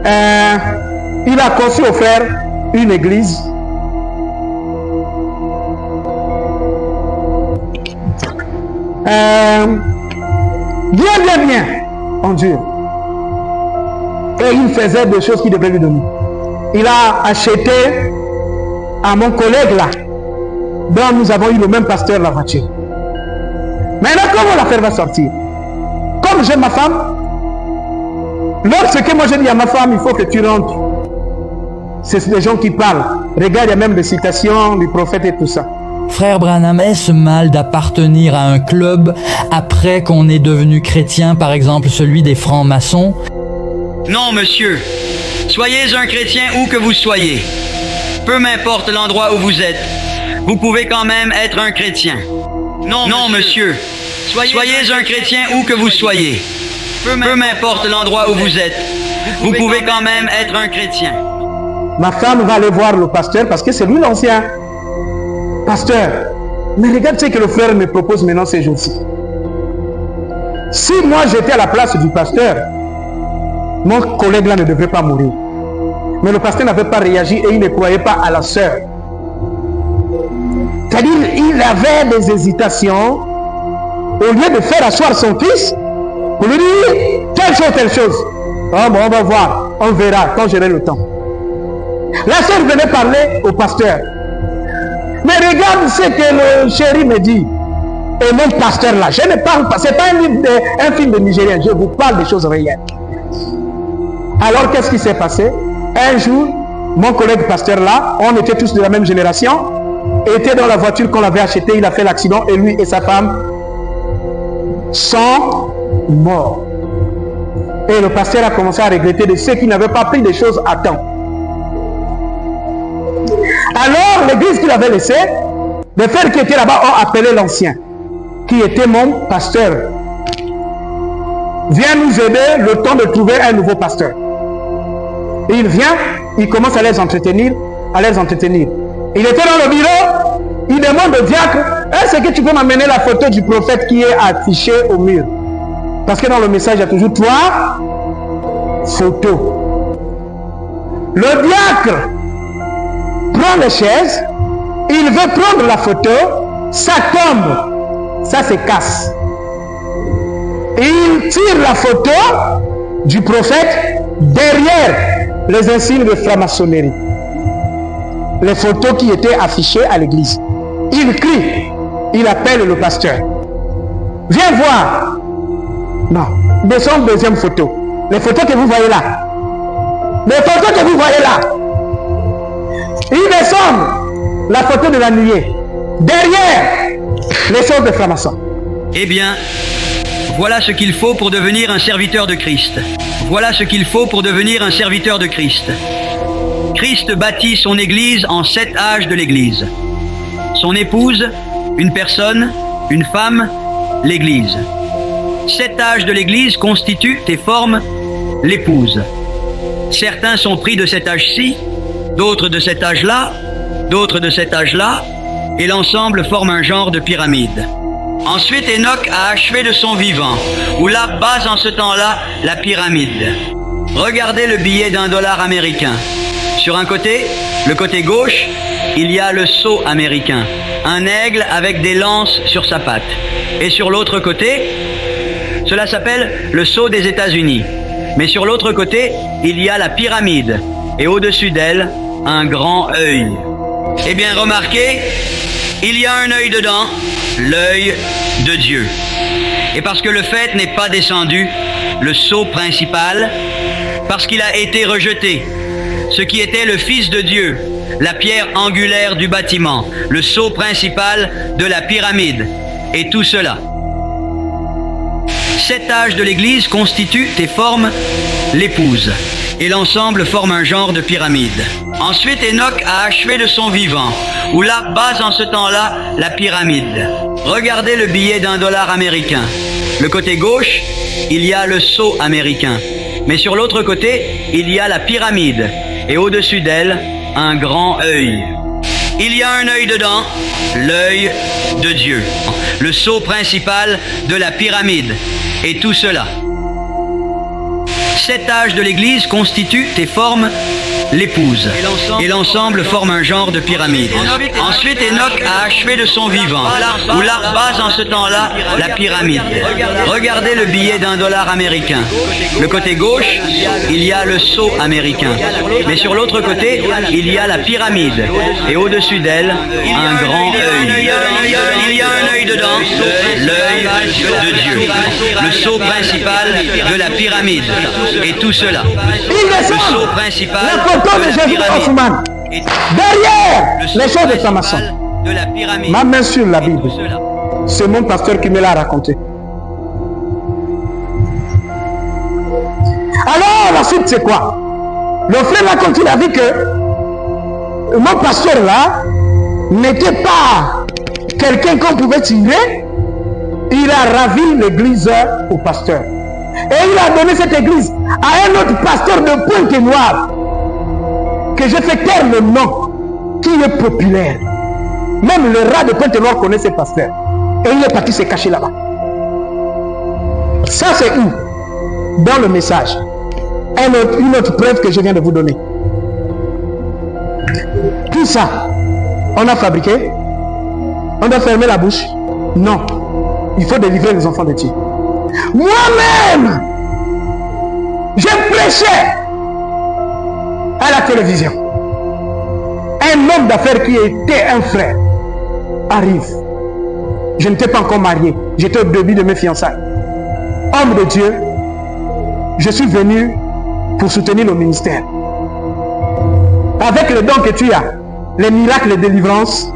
Il a conçu au frère une église. Bien, en Dieu. Et il faisait des choses qu'il devait lui donner. Il a acheté à mon collègue là, dont nous avons eu le même pasteur la voiture. Maintenant, comment l'affaire va sortir? Comme j'aime ma femme, lorsque moi je dis à ma femme, il faut que tu rentres. C'est des gens qui parlent. Regarde, il y a même des citations du prophète et tout ça. Frère Branham, est-ce mal d'appartenir à un club après qu'on est devenu chrétien, par exemple celui des francs-maçons? Non, monsieur. Soyez un chrétien où que vous soyez. Peu m'importe l'endroit où vous êtes. Vous pouvez quand même être un chrétien. Non, monsieur. Soyez un chrétien où que vous soyez. Peu m'importe l'endroit où vous êtes. Vous pouvez quand même être un chrétien. Ma femme va aller voir le pasteur parce que c'est lui l'ancien pasteur. Mais regarde ce que le frère me propose maintenant ces jours-ci. Si moi j'étais à la place du pasteur, mon collègue là ne devrait pas mourir. Mais le pasteur n'avait pas réagi et il ne croyait pas à la sœur. C'est-à-dire, il avait des hésitations. Au lieu de faire asseoir son fils, pour lui dire telle chose. Oh, bon, on va voir, on verra quand j'aurai le temps. La sœur venait parler au pasteur. Mais regarde ce que le chéri me dit. Et mon pasteur là, je ne parle pas, c'est pas un film de Nigérien, je vous parle des choses réelles. Alors qu'est-ce qui s'est passé? Un jour, mon collègue pasteur là, on était tous de la même génération, était dans la voiture qu'on avait achetée, il a fait l'accident et lui et sa femme sont morts. Et le pasteur a commencé à regretter de ceux qui n'avaient pas pris des choses à temps. Alors l'église qu'il avait laissée, les frères qui étaient là-bas ont appelé l'ancien, qui était mon pasteur. Viens nous aider le temps de trouver un nouveau pasteur. Et il vient, il commence à les entretenir, Il était dans le bureau, il demande au diacre, est-ce que tu peux m'amener la photo du prophète qui est affichée au mur? Parce que dans le message, il y a toujours 3 photos. Le diacre prend les chaises, il veut prendre la photo, ça tombe, ça se casse. Il tire la photo du prophète derrière les insignes de franc-maçonnerie. Les photos qui étaient affichées à l'église. Il crie, il appelle le pasteur. Viens voir. Non, descends deuxième photo. Les photos que vous voyez là. Les photos que vous voyez là. Il descend la photo de la nuée. Derrière les choses de franc-maçon. Eh bien, voilà ce qu'il faut pour devenir un serviteur de Christ. Voilà ce qu'il faut pour devenir un serviteur de Christ. Christ bâtit son Église en 7 âges de l'Église. Son épouse, une personne, une femme, l'Église. 7 âges de l'Église constituent et forment l'épouse. Certains sont pris de cet âge-ci, d'autres de cet âge-là, d'autres de cet âge-là, et l'ensemble forme un genre de pyramide. Ensuite, Enoch a achevé de son vivant, où là base en ce temps-là la pyramide. Regardez le billet d'$1 américain. Sur un côté, le côté gauche, il y a le sceau américain, un aigle avec des lances sur sa patte. Et sur l'autre côté, Cela s'appelle le sceau des États-Unis. Mais sur l'autre côté, il y a la pyramide. Et au-dessus d'elle, un grand œil. Eh bien, remarquez, il y a un œil dedans, l'œil de Dieu. Et parce que le fait n'est pas descendu, le sceau principal, parce qu'il a été rejeté, ce qui était le Fils de Dieu, la pierre angulaire du bâtiment, le sceau principal de la pyramide, et tout cela. 7 âges de l'Église constituent et forment l'épouse, et l'ensemble forme un genre de pyramide. Ensuite, Enoch a achevé de son vivant, où là base en ce temps-là la pyramide. Regardez le billet d'$1 américain. Le côté gauche, il y a le sceau américain, mais sur l'autre côté, il y a la pyramide, et au-dessus d'elle, un grand œil. Il y a un œil dedans, l'œil de Dieu, le sceau principal de la pyramide, et tout cela. 7 âges de l'Église constituent et forment l'épouse, et l'ensemble forme un genre de pyramide. Ensuite, Enoch a achevé de son vivant, où là base en ce temps-là la pyramide. Regardez le billet d'$1 américain. Le côté gauche, il y a le sceau américain, mais sur l'autre côté, il y a la pyramide, et au-dessus d'elle, un grand œil. Il y a un œil dedans, l'œil de Dieu, le sceau principal de la pyramide, et tout cela. Le sceau principal de Jésus Hoffman, derrière les choses de franc-maçon. Ma main sur la Bible, c'est mon pasteur qui me l'a raconté. Alors la suite c'est quoi? Le frère là, quand il a vu que mon pasteur là n'était pas quelqu'un qu'on pouvait tirer, il a ravi l'église au pasteur. Et il a donné cette église à un autre pasteur de Pointe-Noire, que j'ai fait taire le nom, qui est populaire. Même le rat de Pointe-Noire connaît ce pasteur. Et il est parti se cacher là-bas. Ça c'est où? Dans le message. Une autre preuve que je viens de vous donner. Tout ça, on a fabriqué? On doit fermer la bouche? Non. Il faut délivrer les enfants de Dieu. Moi-même, je prêchais à la télévision. Un homme d'affaires qui était un frère arrive. Je n'étais pas encore marié. J'étais au début de mes fiançailles. Homme de Dieu, je suis venu pour soutenir le ministère. Avec le don que tu as, les miracles de délivrance,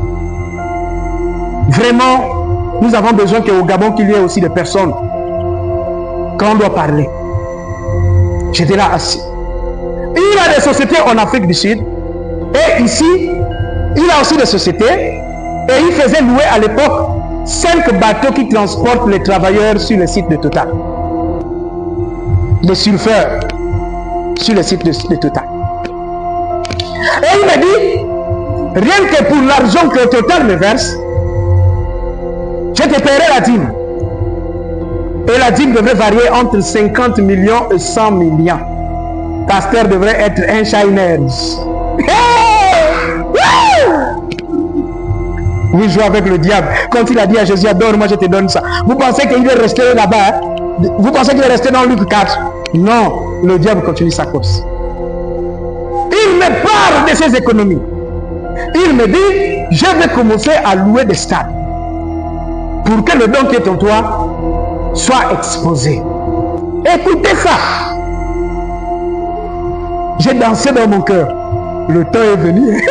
vraiment, nous avons besoin qu'au Gabon, qu'il y ait aussi des personnes quand on doit parler. J'étais là assis. Il a des sociétés en Afrique du Sud. Et ici, il a aussi des sociétés. Et il faisait louer à l'époque 5 bateaux qui transportent les travailleurs sur le site de Total. Les surfeurs sur le site de Total. Et il m'a dit, rien que pour l'argent que Total me verse, je te paierai la dîme. Et la dîme devrait varier entre 50 millions et 100 millions. Pasteur devrait être un Shiner. Oui, joue avec le diable. Quand il a dit à Jésus, donne-moi, je te donne ça. Vous pensez qu'il est resté là-bas? Hein? Vous pensez qu'il est resté dans Luc 4? Non, le diable continue sa course. Il me parle de ses économies. Il me dit, je vais commencer à louer des stades pour que le don qui est en toi soit exposé. Écoutez ça. J'ai dansé dans mon cœur. Le temps est venu.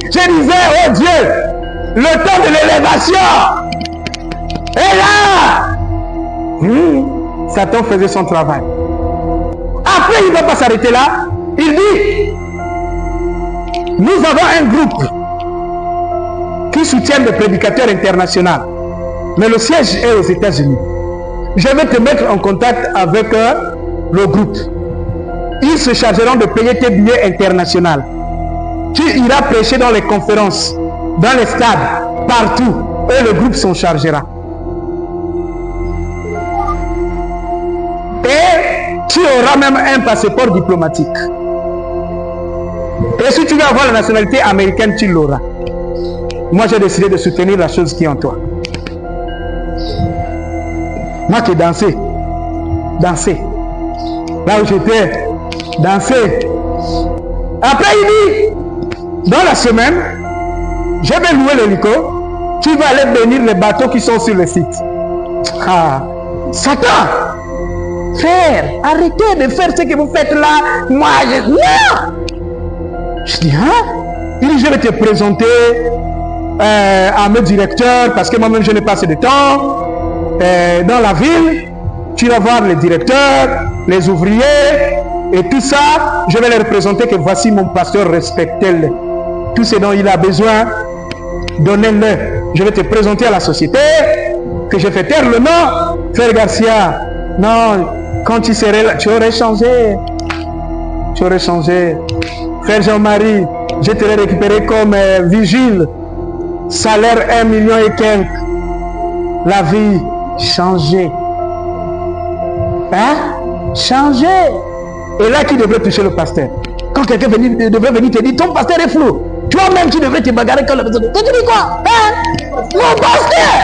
Je disais, oh Dieu, le temps de l'élévation est là. Satan faisait son travail. Après, il ne va pas s'arrêter là. Il dit, nous avons un groupe qui soutient des prédicateurs internationaux. Mais le siège est aux États-Unis. Je vais te mettre en contact avec le groupe. Ils se chargeront de payer tes billets internationaux. Tu iras prêcher dans les conférences, dans les stades, partout. Et le groupe s'en chargera. Et tu auras même un passeport diplomatique. Et si tu veux avoir la nationalité américaine, tu l'auras. Moi, j'ai décidé de soutenir la chose qui est en toi. Moi qui ai dansé. Dansé. Là où j'étais, dansé. Après, il dit, dans la semaine, je vais louer l'hélico. Tu vas aller bénir les bateaux qui sont sur le site. Ah, Satan! Frère, arrêtez de faire ce que vous faites là. Moi, non! Je dis, hein? Il dit, je vais te présenter à mes directeurs parce que moi-même, je n'ai pas assez de temps. Dans la ville, tu vas voir les directeurs, les ouvriers et tout ça. Je vais leur présenter que voici mon pasteur, respectez-le. Tout ce dont il a besoin, donnez-le. Je vais te présenter à la société que je fais taire le nom. Frère Garcia, non, quand tu serais là, tu aurais changé. Tu aurais changé. Frère Jean-Marie, je t'aurais récupéré comme vigile. Salaire 1 million et quelques. La vie changée. Hein? Changé. Et là, qui devrait toucher le pasteur? Quand quelqu'un devrait venir te dire, ton pasteur est flou. Toi-même, tu devrais te bagarrer comme la personne. Tu dis quoi? Hein? Mon pasteur!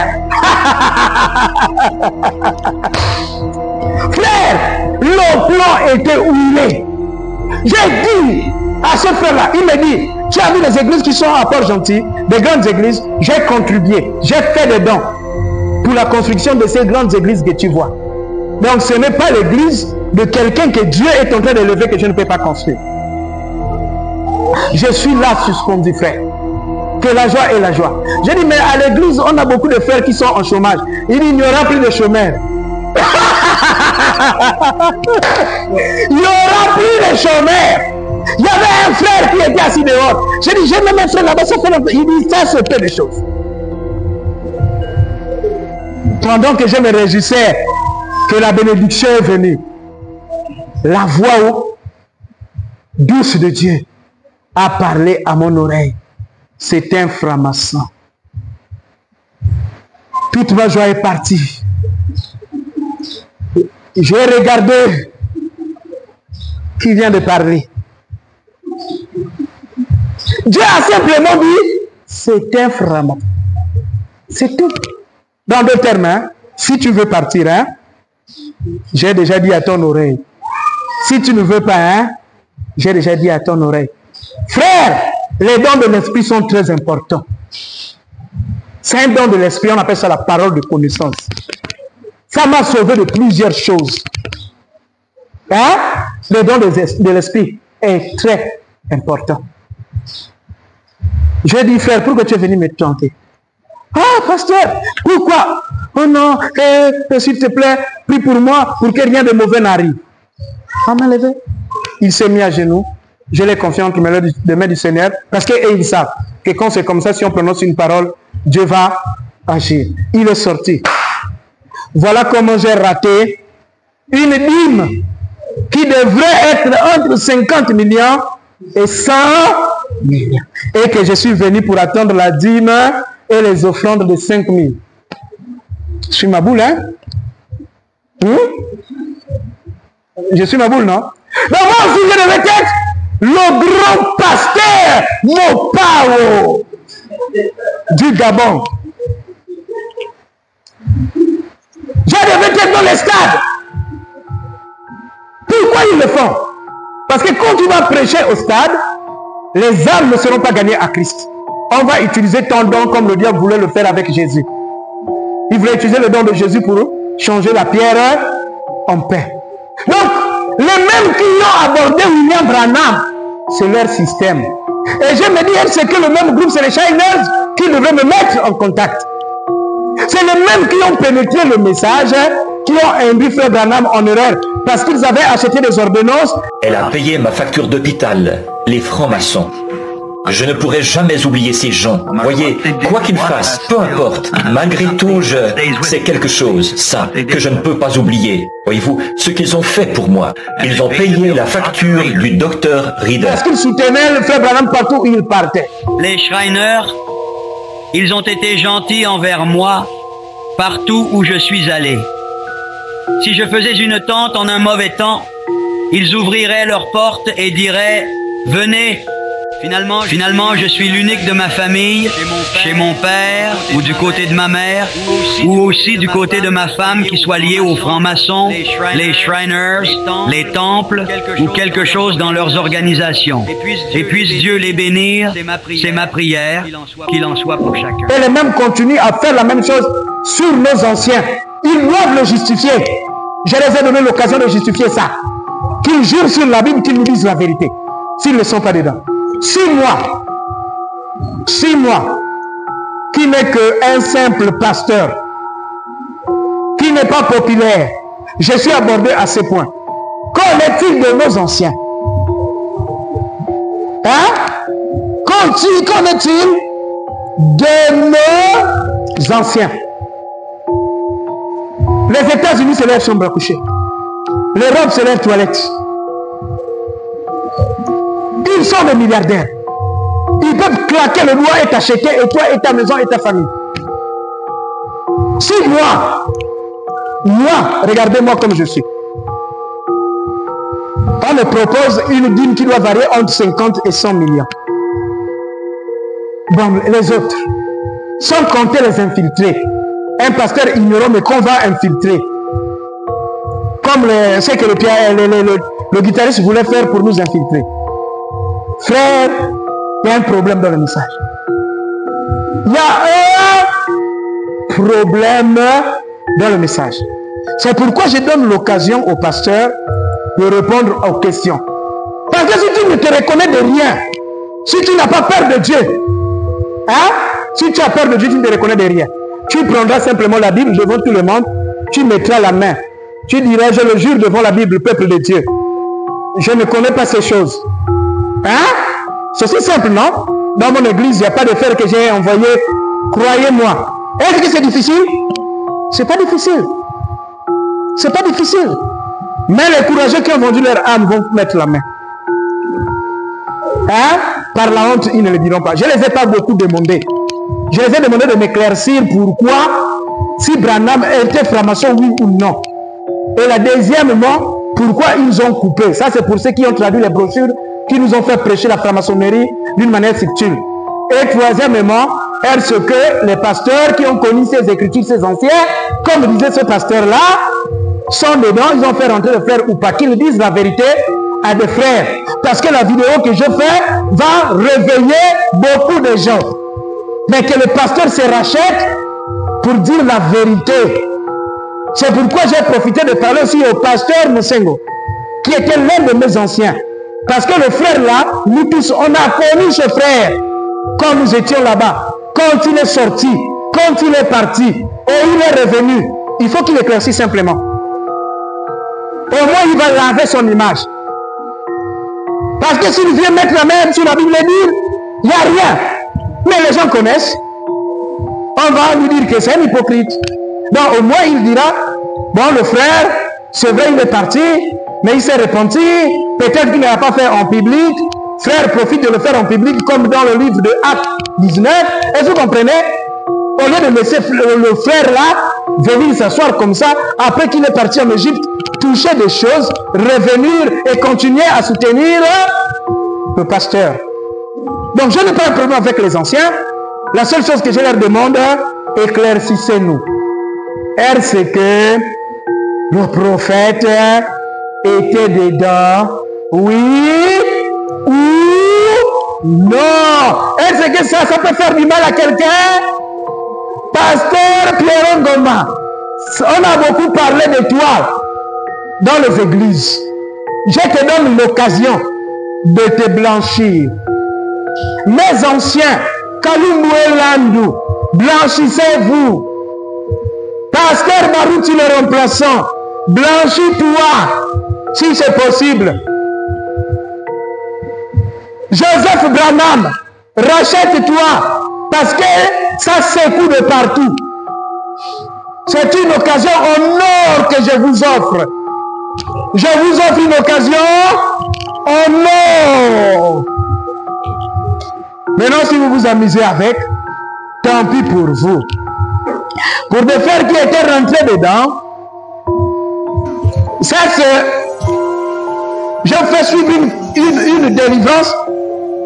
Frère, le plan était huilé. J'ai dit à ce frère-là, il me dit, tu as vu les églises qui sont à Port-Gentil, des grandes églises, j'ai contribué, j'ai fait des dons pour la construction de ces grandes églises que tu vois. Donc ce n'est pas l'église de quelqu'un que Dieu est en train de lever que je ne peux pas construire. Je suis là suspendu, frère. Que la joie est la joie. J'ai dit, mais à l'église, on a beaucoup de frères qui sont en chômage. Il dit, il n'y aura plus de chômeurs. Il n'y aura plus de chômeurs. Il y avait un frère qui était assis dehors. J'ai dit, j'ai même un frère là-bas, ça fait longtemps. Il dit, ça c'est peu de choses. Pendant que je me réjouissais que la bénédiction est venue, la voix douce de Dieu a parlé à mon oreille. C'est un franc-maçon. Toute ma joie est partie. J'ai regardé qui vient de parler. Dieu a simplement dit, c'est un franc-maçon. C'est tout. Dans d'autres termes, hein, si tu veux partir, hein, j'ai déjà dit à ton oreille. Si tu ne veux pas, hein, j'ai déjà dit à ton oreille. Frère, les dons de l'esprit sont très importants. C'est un don de l'esprit, on appelle ça la parole de connaissance. Ça m'a sauvé de plusieurs choses. Hein? Le don de l'esprit est très important. J'ai dit, frère, pourquoi tu es venu me tenter? Ah, pasteur, pourquoi? Oh non, s'il te plaît, prie pour moi, pour que rien de mauvais n'arrive. On m'a levé. Il s'est mis à genoux. Je l'ai confié entre les mains du Seigneur, parce qu'ils savent que quand c'est comme ça, si on prononce une parole, Dieu va agir. Il est sorti. Voilà comment j'ai raté une dîme qui devrait être entre 50 millions et 100 millions. Et que je suis venu pour attendre la dîme et les offrandes de 5 000. Je suis ma boule, hein? Je suis ma boule, non? Donc moi aussi, je devais être le grand pasteur Mopao du Gabon. Je devais être dans les stades. Pourquoi ils le font? Parce que quand tu vas prêcher au stade, les âmes ne seront pas gagnées à Christ. On va utiliser ton don comme le diable voulait le faire avec Jésus. Il voulait utiliser le don de Jésus pour changer la pierre en pain. Donc, les mêmes qui ont abordé William Branham, c'est leur système. Et je me dis, c'est que le même groupe, c'est les Shiners qui devraient me mettre en contact. C'est les mêmes qui ont pénétré le message, qui ont induit Frère Branham en erreur, parce qu'ils avaient acheté des ordonnances. Elle a payé ma facture d'hôpital, les francs-maçons. Je ne pourrai jamais oublier ces gens. Voyez, quoi qu'ils fassent, peu importe, malgré tout, c'est quelque chose, ça, que je ne peux pas oublier. Voyez-vous, ce qu'ils ont fait pour moi. Ils ont payé la facture du docteur Reader. Parce qu'ils soutenaient le Frère Branham partout où il partait. Les Shriners, ils ont été gentils envers moi partout où je suis allé. Si je faisais une tente en un mauvais temps, ils ouvriraient leurs portes et diraient « Venez, Finalement, je suis l'unique de ma famille, chez mon père, ou du côté de ma mère, ou aussi du côté de ma femme qui soit liée aux francs-maçons, les Shriners, les temples, ou quelque chose dans leurs organisations. Et puisse Dieu les bénir, c'est ma prière, qu'il en soit pour chacun. Et les mêmes continuent à faire la même chose sur nos anciens. Ils doivent le justifier. Je les ai donné l'occasion de justifier ça. Qu'ils jurent sur la Bible, qu'ils nous disent la vérité. S'ils ne sont pas dedans. 6 mois, qui n'est qu'un simple pasteur, qui n'est pas populaire. Je suis abordé à ce point. Qu'en est-il de nos anciens? Hein? Qu'en est-il de nos anciens? Les États-Unis, c'est leur chambre à coucher. L'Europe, c'est leur toilette. Ils sont des milliardaires. Ils peuvent claquer le doigt et t'acheter, et toi, et ta maison, et ta famille. Si moi, regardez-moi comme je suis. On me propose une dîme qui doit varier entre 50 et 100 millions. Bon, les autres, sans compter les infiltrés. Un pasteur ignorant, mais qu'on va infiltrer. Comme ce que le guitariste voulait faire pour nous infiltrer. Frère, il y a un problème dans le message. Il y a un problème dans le message. C'est pourquoi je donne l'occasion au pasteur de répondre aux questions. Parce que si tu ne te reconnais de rien, si tu n'as pas peur de Dieu, hein? Si tu as peur de Dieu, tu ne te reconnais de rien. Tu prendras simplement la Bible devant tout le monde, tu mettras la main. Tu diras, je le jure devant la Bible, peuple de Dieu. Je ne connais pas ces choses. Hein? C'est si simple, non? Dans mon église, il n'y a pas de fer que j'ai envoyé. Croyez-moi. Est-ce que c'est difficile? C'est pas difficile. C'est pas difficile. Mais les courageux qui ont vendu leur âme vont mettre la main. Hein? Par la honte, ils ne le diront pas. Je ne les ai pas beaucoup demandé. Je les ai demandé de m'éclaircir pourquoi, si Branham était franc-maçon, oui ou non. Et la deuxièmement, pourquoi ils ont coupé. Ça, c'est pour ceux qui ont traduit les brochures, qui nous ont fait prêcher la franc-maçonnerie d'une manière subtile. Et troisièmement, est-ce que les pasteurs qui ont connu ces écritures, ces anciens, comme disait ce pasteur-là, sont dedans, ils ont fait rentrer le frère ou pas, qu'ils disent la vérité à des frères. Parce que la vidéo que je fais va réveiller beaucoup de gens. Mais que le pasteur se rachète pour dire la vérité. C'est pourquoi j'ai profité de parler aussi au pasteur Moussengo, qui était l'un de mes anciens. Parce que le frère là, nous tous, on a connu ce frère quand nous étions là-bas. Quand il est sorti, quand il est parti, et il est revenu. Il faut qu'il éclaircisse simplement. Au moins, il va laver son image. Parce que s'il vient mettre la main sur la Bible et dire, il n'y a rien. Mais les gens connaissent. On va lui dire que c'est un hypocrite. Donc au moins il dira, bon le frère, c'est vrai il est parti, mais il s'est repenti, peut-être qu'il ne l'a pas fait en public. Frère profite de le faire en public comme dans le livre de Actes 19. Est-ce que vous comprenez? Au lieu de laisser le frère là venir s'asseoir comme ça, après qu'il est parti en Égypte, toucher des choses, revenir et continuer à soutenir le pasteur. Donc je n'ai pas un problème avec les anciens. La seule chose que je leur demande, éclaircissez-nous. Est-ce que le prophète était dedans? Oui ou non? Est-ce que ça peut faire du mal à quelqu'un? Pasteur Pierre Ngoma, on a beaucoup parlé de toi dans les églises. Je te donne l'occasion de te blanchir. Mes anciens, Kalumbu et Landou, blanchissez-vous. Pasteur Barouti le remplaçant, blanchis-toi, si c'est possible. Joseph Branham, rachète-toi, parce que ça secoue de partout. C'est une occasion en or que je vous offre. Je vous offre une occasion en or. Maintenant, si vous vous amusez avec, tant pis pour vous. Pour des frères qui étaient rentrés dedans, ça c'est... Je fais suivre une délivrance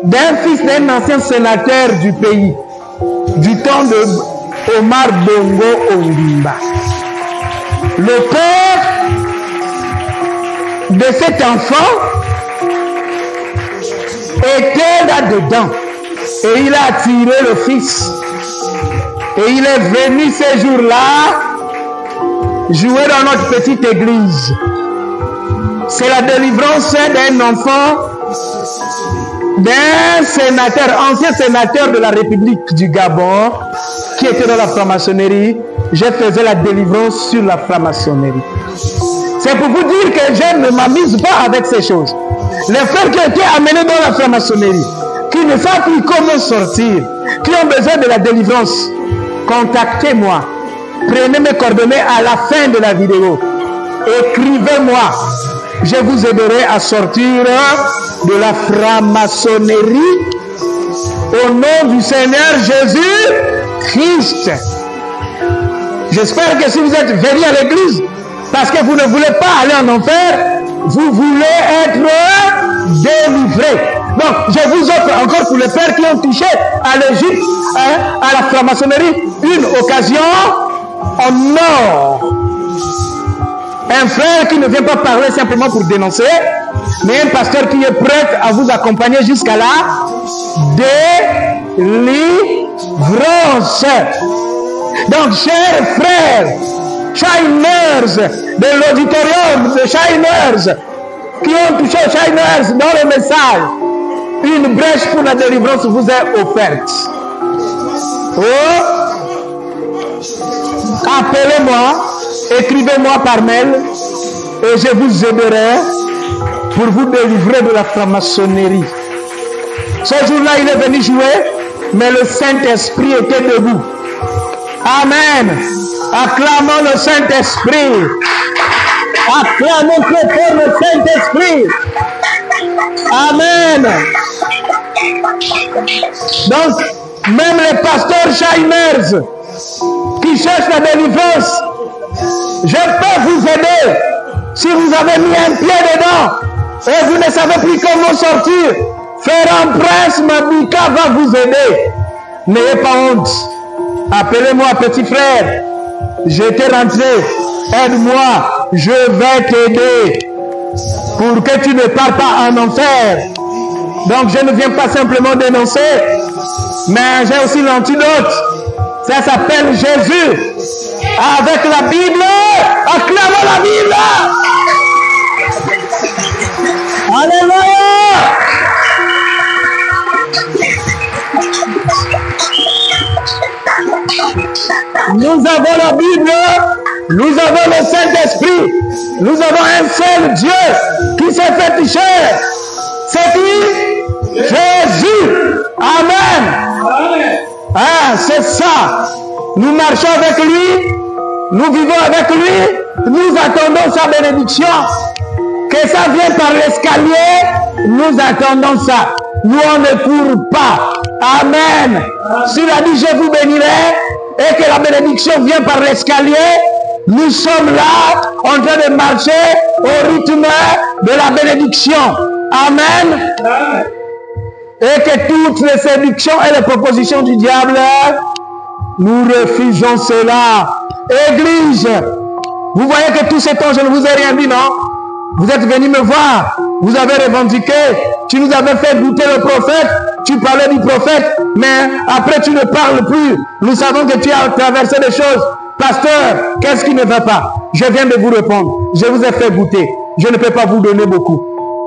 d'un fils d'un ancien sénateur du pays, du temps de Omar Bongo Ondimba. Le père de cet enfant était là-dedans et il a attiré le fils. Et il est venu ces jours-là jouer dans notre petite église. C'est la délivrance d'un enfant, d'un sénateur, ancien sénateur de la République du Gabon, qui était dans la franc-maçonnerie. Je faisais la délivrance sur la franc-maçonnerie. C'est pour vous dire que je ne m'amuse pas avec ces choses. Les frères qui ont été amenés dans la franc-maçonnerie, qui ne savent plus comment sortir, qui ont besoin de la délivrance, contactez-moi. Prenez mes coordonnées à la fin de la vidéo. Écrivez-moi. Je vous aiderai à sortir de la franc-maçonnerie au nom du Seigneur Jésus-Christ. J'espère que si vous êtes venus à l'église, parce que vous ne voulez pas aller en enfer, vous voulez être délivrés. Donc, je vous offre encore pour les pères qui ont touché à l'Égypte, à la franc-maçonnerie, une occasion en or. Un frère qui ne vient pas parler simplement pour dénoncer, mais un pasteur qui est prêt à vous accompagner jusqu'à la délivrance. Donc, chers frères, Shiners de l'auditorium de Shiners, qui ont touché Shiners dans le message, une brèche pour la délivrance vous est offerte. Oh, appelez-moi, écrivez-moi par mail et je vous aiderai pour vous délivrer de la franc-maçonnerie. Ce jour-là, il est venu jouer, mais le Saint-Esprit était debout. Amen. Acclamons le Saint-Esprit. Acclamons très fort le Saint-Esprit. Amen. Donc, même les pasteurs Shiners qui cherchent la délivrance, je peux vous aider. Si vous avez mis un pied dedans et vous ne savez plus comment sortir, Ferrand Prince Mabika va vous aider. N'ayez pas honte. Appelez-moi petit frère. Je t'ai rentré. Aide-moi. Je vais t'aider pour que tu ne pars pas en enfer. Donc je ne viens pas simplement dénoncer, mais j'ai aussi l'antidote. Ça s'appelle Jésus. Avec la Bible. Acclamons la Bible. Alléluia. Nous avons la Bible, nous avons le Saint-Esprit, nous avons un seul Dieu qui s'est fait toucher. C'est qui? Jésus. Amen. Ah, c'est ça. Nous marchons avec lui, nous vivons avec lui, nous attendons sa bénédiction. Que ça vienne par l'escalier, nous attendons ça. Nous, on ne court pas. Amen. S'il a dit, je vous bénirai, et que la bénédiction vient par l'escalier, nous sommes là, en train de marcher au rythme de la bénédiction. Amen. Et que toutes les séductions et les propositions du diable, nous refusons cela. Église, vous voyez que tout ce temps, je ne vous ai rien dit, non? Vous êtes venus me voir, vous avez revendiqué, tu nous avais fait goûter le prophète, tu parlais du prophète, mais après tu ne parles plus. Nous savons que tu as traversé des choses. Pasteur, qu'est-ce qui ne va pas? Je viens de vous répondre, je vous ai fait goûter. Je ne peux pas vous donner beaucoup.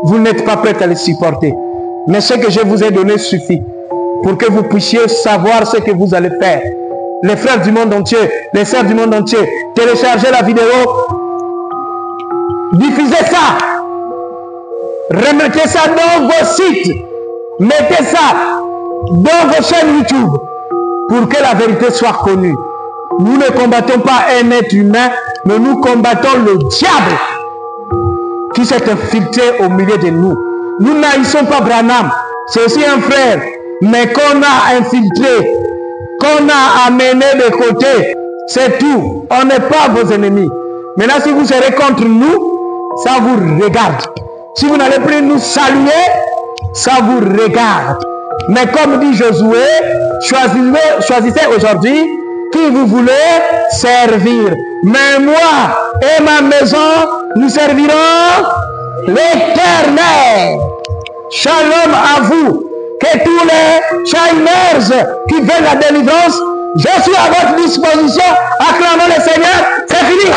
Vous n'êtes pas prêts à les supporter. Mais ce que je vous ai donné suffit pour que vous puissiez savoir ce que vous allez faire. Les frères du monde entier, les sœurs du monde entier, téléchargez la vidéo, diffusez ça, remettez ça dans vos sites, mettez ça dans vos chaînes YouTube pour que la vérité soit connue. Nous ne combattons pas un être humain, mais nous combattons le diable qui s'est infiltré au milieu de nous. Nous n'haïssons pas Branham, c'est aussi un frère, mais qu'on a infiltré, qu'on a amené de côté, c'est tout. On n'est pas vos ennemis. Maintenant, si vous serez contre nous, ça vous regarde. Si vous n'allez plus nous saluer, ça vous regarde. Mais comme dit Josué, choisissez aujourd'hui qui vous voulez servir. Mais moi et ma maison, nous servirons l'Éternel. Shalom à vous. Que tous les Shiners qui veulent la délivrance, je suis à votre disposition. Acclamons le Seigneur. C'est fini.